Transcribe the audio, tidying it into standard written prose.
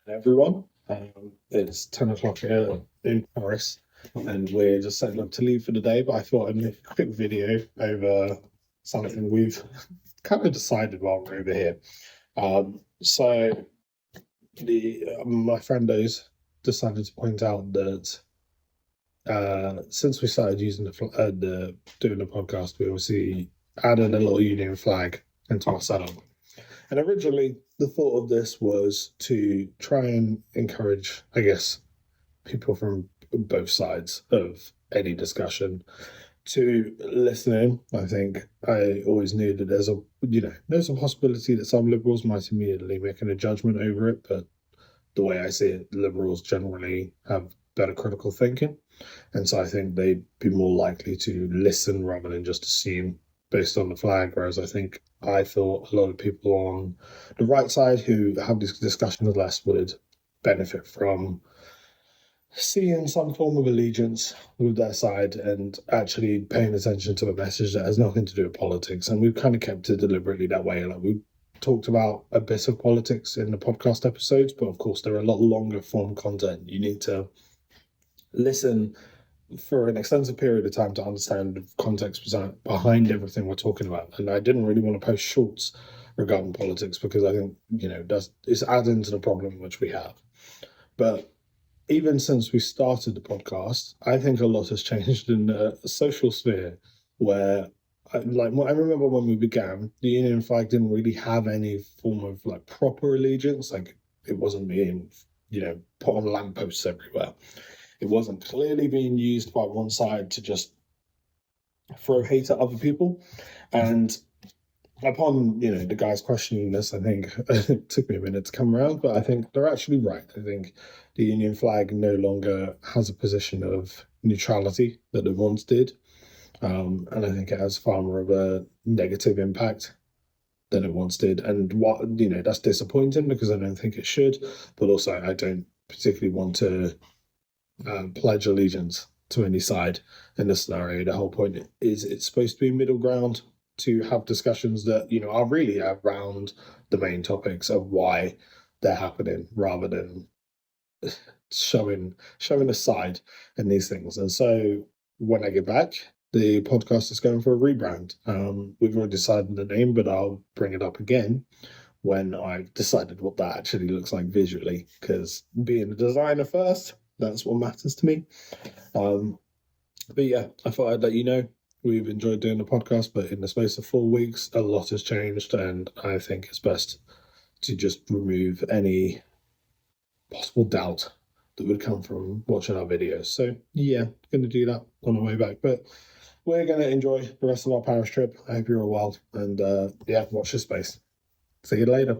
Everyone. It's 10 o'clock here in Paris, and we're just setting up to leave for the day. But I thought I'd make a quick video over something we've kind of decided while we're over here. So the my friendos decided to point out that since we started using the doing the podcast, we obviously added a little union flag into our setup. And originally, the thought of this was to try and encourage, I guess, people from both sides of any discussion to listen in. I think I always knew that there's a possibility that some liberals might immediately making a judgment over it, but the way I see it, liberals generally have better critical thinking. And so I think they'd be more likely to listen rather than just assume based on the flag. Whereas I thought a lot of people on the right side who have these discussions less would benefit from seeing some form of allegiance with their side and actually paying attention to a message that has nothing to do with politics. And we've kind of kept it deliberately that way. Like we talked about a bit of politics in the podcast episodes, but of course they're a lot longer form content. You need to listen for an extensive period of time to understand the context behind everything we're talking about. And I didn't really want to post shorts regarding politics because I think, it's adding to the problem which we have. But even since we started the podcast, I think a lot has changed in the social sphere where I remember when we began, the Union flag didn't really have any form of proper allegiance. It wasn't being, put on lampposts everywhere. It wasn't clearly being used by one side to just throw hate at other people. And upon, the guys questioning this, I think it took me a minute to come around, but I think they're actually right. I think the Union flag no longer has a position of neutrality that it once did. And I think it has far more of a negative impact than it once did. And that's disappointing because I don't think it should, but also I don't particularly want to pledge allegiance to any side in this scenario. The whole point is it's supposed to be middle ground to have discussions that are really around the main topics of why they're happening rather than showing a side in these things. And so when I get back, the podcast is going for a rebrand. We've already decided the name, but I'll bring it up again when I've decided what that actually looks like visually, because being a designer first, that's what matters to me. But yeah, I thought I'd let you know we've enjoyed doing the podcast, but in the space of 4 weeks, a lot has changed, and I think it's best to just remove any possible doubt that would come from watching our videos. So yeah, going to do that on the way back. But we're going to enjoy the rest of our Paris trip. I hope you're all well, and watch this space. See you later.